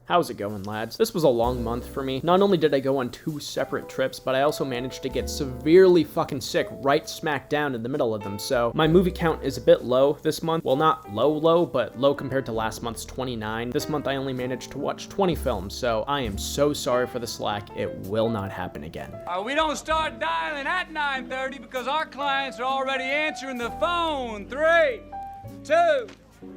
How's it going, lads? This was a long month for me. Not only did I go on 2 separate trips, but I also managed to get severely fucking sick right smack down in the middle of them, so my movie count is a bit low this month. Well, not low, but low compared to last month's 29. This month I only managed to watch 20 films, so I am so sorry for the slack. It will not happen again. We don't start dialing at 9:30 because our clients are already answering the phone. 3, 2,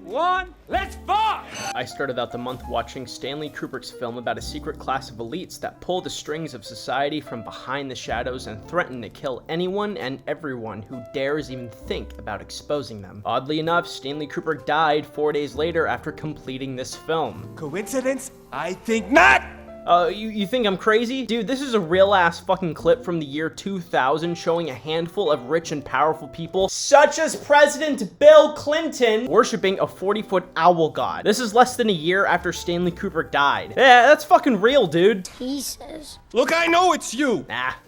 1, let's fire! I started out the month watching Stanley Kubrick's film about a secret class of elites that pull the strings of society from behind the shadows and threaten to kill anyone and everyone who dares even think about exposing them. Oddly enough, Stanley Kubrick died 4 days later after completing this film. Coincidence? I think not! You think I'm crazy? Dude, this is a real-ass fucking clip from the year 2000 showing a handful of rich and powerful people, such as President Bill Clinton, worshipping a 40-foot owl god. This is less than a year after Stanley Kubrick died. Yeah, that's fucking real, dude. Jesus. Look, I know it's you!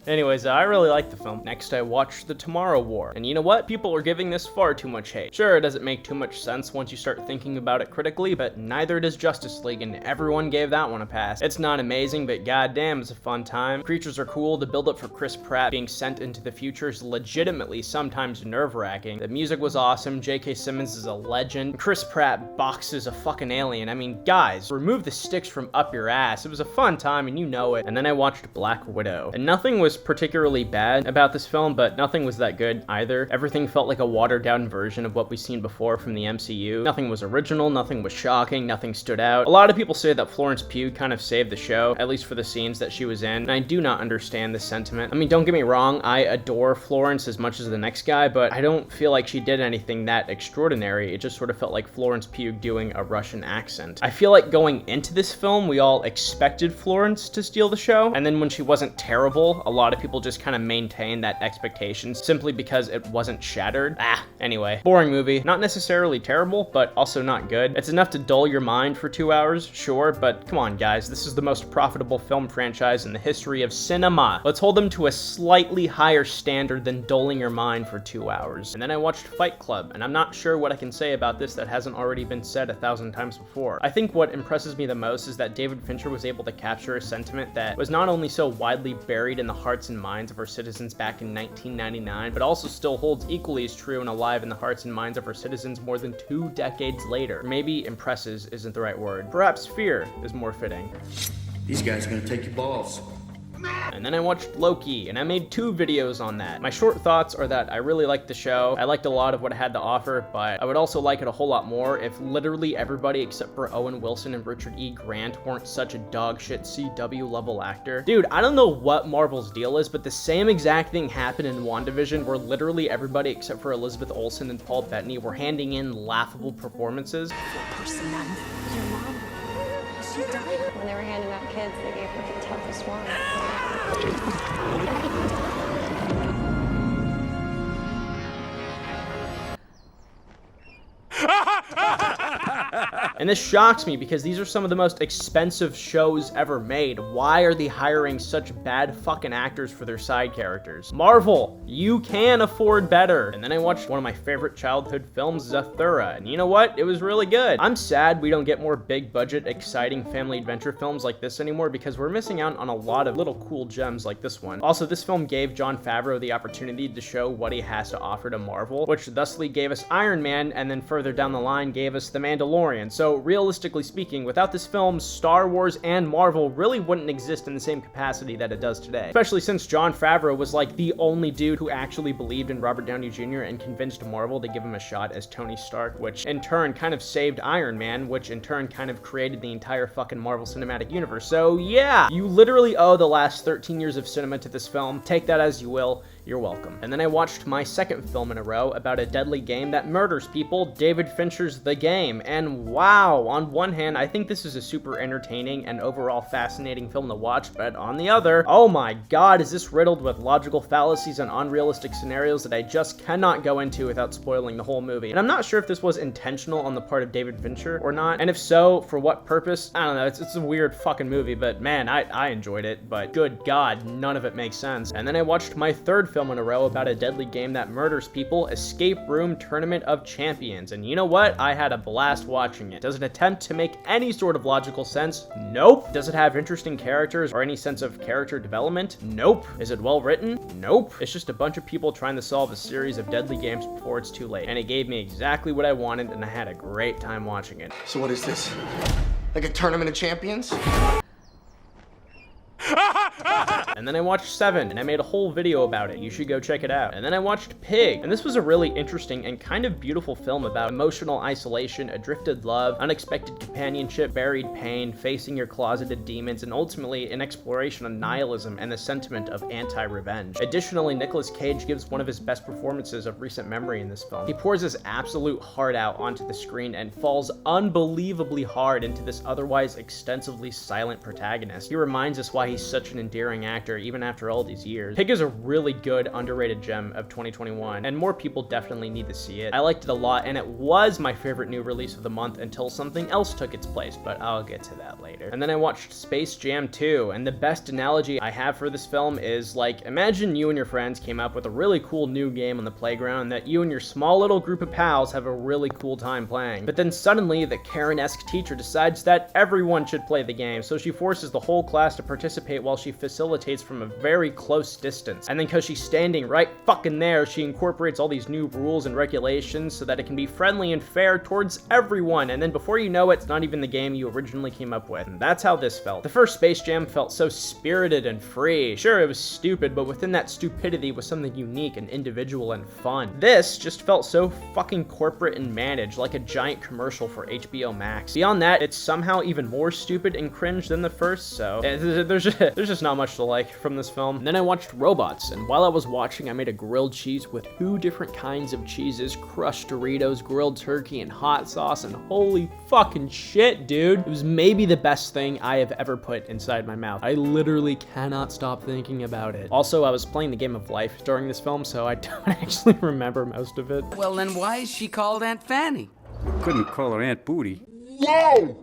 Anyways, I really like the film. Next, I watched The Tomorrow War. And you know what? People are giving this far too much hate. Sure, it doesn't make too much sense once you start thinking about it critically, but neither does Justice League, and everyone gave that one a pass. It's not amazing, but goddamn, it's a fun time. Creatures are cool. The build-up for Chris Pratt being sent into the future is legitimately sometimes nerve-wracking. The music was awesome. J.K. Simmons is a legend. Chris Pratt boxes a fucking alien. I mean, guys, remove the sticks from up your ass. It was a fun time, and you know it. And then I watched Black Widow. And nothing was particularly bad about this film, but nothing was that good either. Everything felt like a watered-down version of what we've seen before from the MCU. Nothing was original, nothing was shocking, nothing stood out. A lot of people say that Florence Pugh kind of saved the show, at least for the scenes that she was in, and I do not understand this sentiment. I mean, don't get me wrong, I adore Florence as much as the next guy, but I don't feel like she did anything that extraordinary. It just sort of felt like Florence Pugh doing a Russian accent. I feel like going into this film, we all expected Florence to steal the show, and then when she wasn't terrible, a lot of people just kind of maintained that expectation simply because it wasn't shattered. Anyway, boring movie. Not necessarily terrible, but also not good. It's enough to dull your mind for 2 hours, sure, but come on, guys, this is the most profitable film franchise in the history of cinema. Let's hold them to a slightly higher standard than dulling your mind for 2 hours. And then I watched Fight Club, and I'm not sure what I can say about this that hasn't already been said 1,000 times before. I think what impresses me the most is that David Fincher was able to capture a sentiment that was not only so widely buried in the hearts and minds of our citizens back in 1999, but also still holds equally as true and alive in the hearts and minds of our citizens more than 2 decades later. Maybe impresses isn't the right word. Perhaps fear is more fitting. These guys are gonna take your balls. And then I watched Loki, and I made 2 videos on that. My short thoughts are that I really liked the show. I liked a lot of what it had to offer, but I would also like it a whole lot more if literally everybody except for Owen Wilson and Richard E. Grant weren't such a dogshit CW level actor. Dude, I don't know what Marvel's deal is, but the same exact thing happened in WandaVision where literally everybody except for Elizabeth Olsen and Paul Bettany were handing in laughable performances. Your mom. She died. When they were handing out kids, they gave her the toughest one. And this shocks me because these are some of the most expensive shows ever made. Why are they hiring such bad fucking actors for their side characters? Marvel, you can afford better. And then I watched one of my favorite childhood films, Zathura, and you know what? It was really good. I'm sad we don't get more big budget, exciting family adventure films like this anymore because we're missing out on a lot of little cool gems like this one. Also, this film gave Jon Favreau the opportunity to show what he has to offer to Marvel, which thusly gave us Iron Man, and then further down the line gave us The Mandalorian. So realistically speaking, without this film, Star Wars and Marvel really wouldn't exist in the same capacity that it does today. Especially since Jon Favreau was like the only dude who actually believed in Robert Downey Jr. and convinced Marvel to give him a shot as Tony Stark, which in turn kind of saved Iron Man, which in turn kind of created the entire fucking Marvel Cinematic Universe. So yeah, you literally owe the last 13 years of cinema to this film. Take that as you will. You're welcome. And then I watched my second film in a row about a deadly game that murders people, David Fincher's The Game. And wow, on one hand, I think this is a super entertaining and overall fascinating film to watch, but on the other, oh my god, is this riddled with logical fallacies and unrealistic scenarios that I just cannot go into without spoiling the whole movie. And I'm not sure if this was intentional on the part of David Fincher or not, and if so, for what purpose? I don't know, it's a weird fucking movie, but man, I enjoyed it, but good god, none of it makes sense. And then I watched my third film in a row about a deadly game that murders people, Escape Room Tournament of Champions. And you know what? I had a blast watching it. Does it attempt to make any sort of logical sense? Nope. Does it have interesting characters or any sense of character development? Nope. Is it well written? Nope. It's just a bunch of people trying to solve a series of deadly games before it's too late. And it gave me exactly what I wanted, and I had a great time watching it. So what is this? Like a tournament of champions? And then I watched Seven, and I made a whole video about it. You should go check it out. And then I watched Pig, and this was a really interesting and kind of beautiful film about emotional isolation, adrifted love, unexpected companionship, buried pain, facing your closeted demons, and ultimately an exploration of nihilism and the sentiment of anti-revenge. Additionally, Nicolas Cage gives one of his best performances of recent memory in this film. He pours his absolute heart out onto the screen and falls unbelievably hard into this otherwise extensively silent protagonist. He reminds us why he's such an endearing actor even after all these years. Pig is a really good, underrated gem of 2021, and more people definitely need to see it. I liked it a lot, and it was my favorite new release of the month until something else took its place, but I'll get to that later. And then I watched Space Jam 2, and the best analogy I have for this film is like, imagine you and your friends came up with a really cool new game on the playground that you and your small little group of pals have a really cool time playing. But then suddenly the Karen-esque teacher decides that everyone should play the game, so she forces the whole class to participate while she facilitates from a very close distance. And then because she's standing right fucking there, she incorporates all these new rules and regulations so that it can be friendly and fair towards everyone. And then before you know it, it's not even the game you originally came up with. And that's how this felt. The first Space Jam felt so spirited and free. Sure, it was stupid, but within that stupidity was something unique and individual and fun. This just felt so fucking corporate and managed, like a giant commercial for HBO Max. Beyond that, it's somehow even more stupid and cringe than the first, so there's just not much to like from this film. And then I watched Robots, and while I was watching, I made a grilled cheese with 2 different kinds of cheeses, crushed Doritos, grilled turkey, and hot sauce, and holy fucking shit, dude. It was maybe the best thing I have ever put inside my mouth. I literally cannot stop thinking about it. Also, I was playing the game of life during this film, so I don't actually remember most of it. Well, then why is she called Aunt Fanny? Couldn't call her Aunt Booty.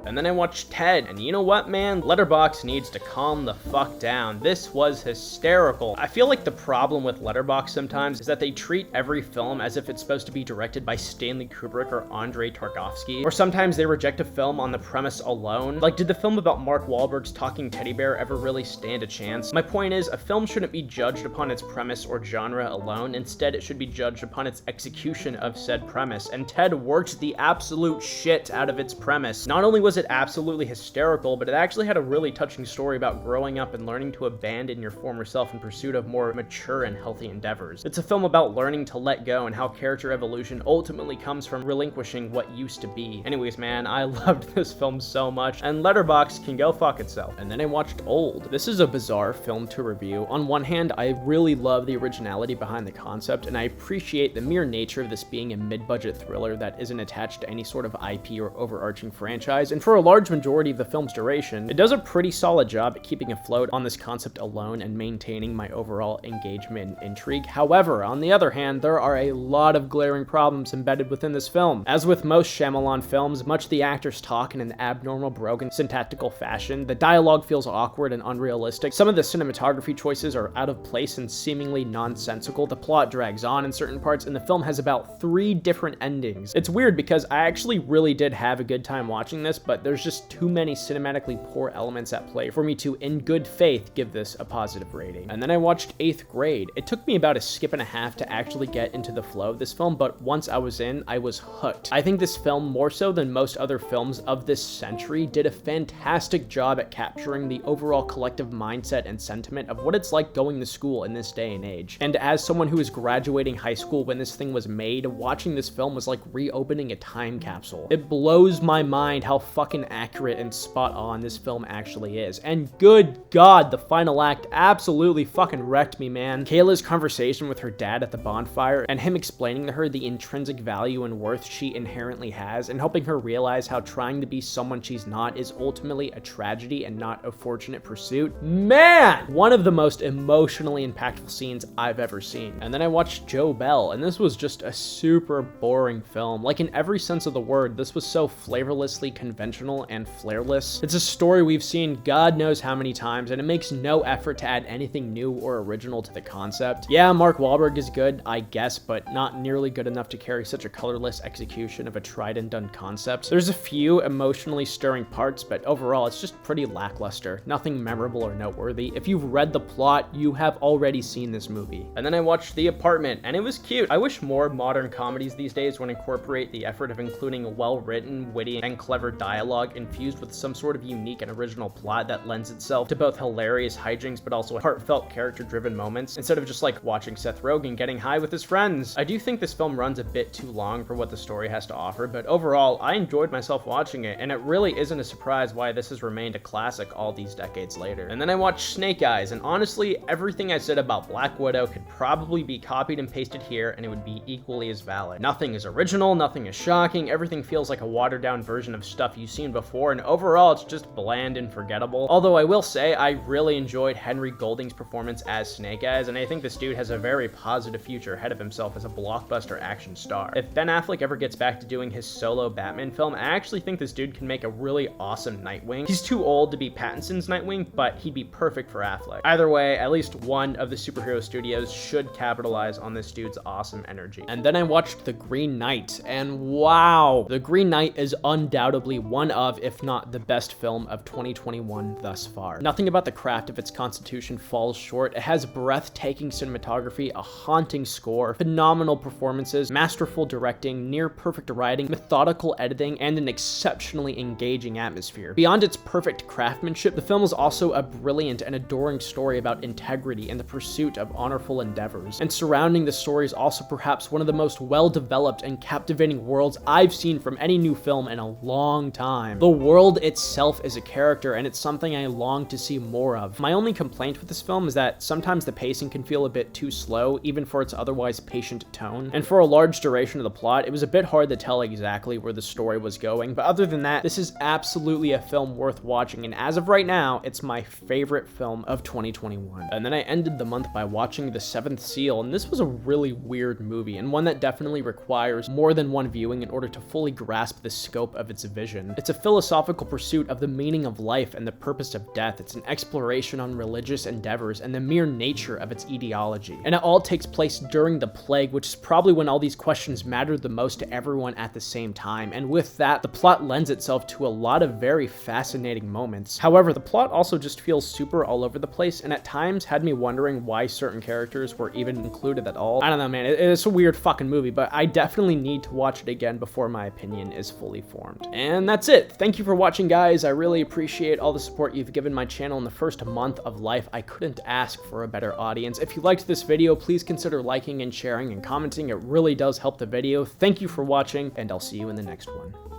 And then I watched Ted, and you know what, man? Letterboxd needs to calm the fuck down. This was hysterical. I feel like the problem with Letterboxd sometimes is that they treat every film as if it's supposed to be directed by Stanley Kubrick or Andrei Tarkovsky, or sometimes they reject a film on the premise alone. Like, did the film about Mark Wahlberg's talking teddy bear ever really stand a chance? My point is, a film shouldn't be judged upon its premise or genre alone. Instead, it should be judged upon its execution of said premise, and Ted worked the absolute shit out of its premise. Not only was it absolutely hysterical, but it actually had a really touching story about growing up and learning to abandon your former self in pursuit of more mature and healthy endeavors. It's a film about learning to let go and how character evolution ultimately comes from relinquishing what used to be. Anyways, man, I loved this film so much, and Letterboxd can go fuck itself. And then I watched Old. This is a bizarre film to review. On one hand, I really love the originality behind the concept, and I appreciate the mere nature of this being a mid-budget thriller that isn't attached to any sort of IP or overarching franchise, and for a large majority of the film's duration, it does a pretty solid job at keeping afloat on this concept alone and maintaining my overall engagement and intrigue. However, on the other hand, there are a lot of glaring problems embedded within this film. As with most Shyamalan films, much of the actors talk in an abnormal, broken, syntactical fashion. The dialogue feels awkward and unrealistic. Some of the cinematography choices are out of place and seemingly nonsensical. The plot drags on in certain parts, and the film has about 3 different endings. It's weird because I actually really did have a good time watching this, but there's just too many cinematically poor elements at play for me to, in good faith, give this a positive rating. And then I watched 8th Grade. It took me about a skip and a half to actually get into the flow of this film, but once I was in, I was hooked. I think this film, more so than most other films of this century, did a fantastic job at capturing the overall collective mindset and sentiment of what it's like going to school in this day and age. And as someone who was graduating high school when this thing was made, watching this film was like reopening a time capsule. It blows my mind how fucking accurate and spot on this film actually is. And good God, the final act absolutely fucking wrecked me, man. Kayla's conversation with her dad at the bonfire and him explaining to her the intrinsic value and worth she inherently has and helping her realize how trying to be someone she's not is ultimately a tragedy and not a fortunate pursuit. Man! One of the most emotionally impactful scenes I've ever seen. And then I watched Joe Bell, and this was just a super boring film. Like, in every sense of the word, this was so flavorless ridiculously conventional and flairless. It's a story we've seen God knows how many times, and it makes no effort to add anything new or original to the concept. Yeah, Mark Wahlberg is good, I guess, but not nearly good enough to carry such a colorless execution of a tried and done concept. There's a few emotionally stirring parts, but overall it's just pretty lackluster. Nothing memorable or noteworthy. If you've read the plot, you have already seen this movie. And then I watched The Apartment, and it was cute. I wish more modern comedies these days would incorporate the effort of including a well-written, witty, and clever dialogue infused with some sort of unique and original plot that lends itself to both hilarious hijinks but also heartfelt character-driven moments, instead of just like watching Seth Rogen getting high with his friends. I do think this film runs a bit too long for what the story has to offer, but overall, I enjoyed myself watching it, and it really isn't a surprise why this has remained a classic all these decades later. And then I watched Snake Eyes, and honestly, everything I said about Black Widow could probably be copied and pasted here, and it would be equally as valid. Nothing is original, nothing is shocking, everything feels like a watered-down version of stuff you've seen before, and overall, it's just bland and forgettable. Although I will say, I really enjoyed Henry Golding's performance as Snake Eyes, and I think this dude has a very positive future ahead of himself as a blockbuster action star. If Ben Affleck ever gets back to doing his solo Batman film, I actually think this dude can make a really awesome Nightwing. He's too old to be Pattinson's Nightwing, but he'd be perfect for Affleck. Either way, at least one of the superhero studios should capitalize on this dude's awesome energy. And then I watched The Green Knight, and wow, The Green Knight is undoubtedly one of, if not the best film of 2021 thus far. Nothing about the craft of its constitution falls short. It has breathtaking cinematography, a haunting score, phenomenal performances, masterful directing, near perfect writing, methodical editing, and an exceptionally engaging atmosphere. Beyond its perfect craftsmanship, the film is also a brilliant and adoring story about integrity and the pursuit of honorful endeavors. And surrounding the story is also perhaps one of the most well-developed and captivating worlds I've seen from any new film in a long time. The world itself is a character, and it's something I long to see more of. My only complaint with this film is that sometimes the pacing can feel a bit too slow, even for its otherwise patient tone. And for a large duration of the plot, it was a bit hard to tell exactly where the story was going. But other than that, this is absolutely a film worth watching, and as of right now, it's my favorite film of 2021. And then I ended the month by watching The Seventh Seal, and this was a really weird movie, and one that definitely requires more than one viewing in order to fully grasp the scope of its vision. It's a philosophical pursuit of the meaning of life and the purpose of death. It's an exploration on religious endeavors and the mere nature of its etiology. And it all takes place during the plague, which is probably when all these questions matter the most to everyone at the same time. And with that, the plot lends itself to a lot of very fascinating moments. However, the plot also just feels super all over the place, and at times had me wondering why certain characters were even included at all. I don't know, man. It's a weird fucking movie, but I definitely need to watch it again before my opinion is fully formed. And that's it. Thank you for watching, guys. I really appreciate all the support you've given my channel in the first month of life. I couldn't ask for a better audience. If you liked this video, please consider liking and sharing and commenting. It really does help the video. Thank you for watching, and I'll see you in the next one.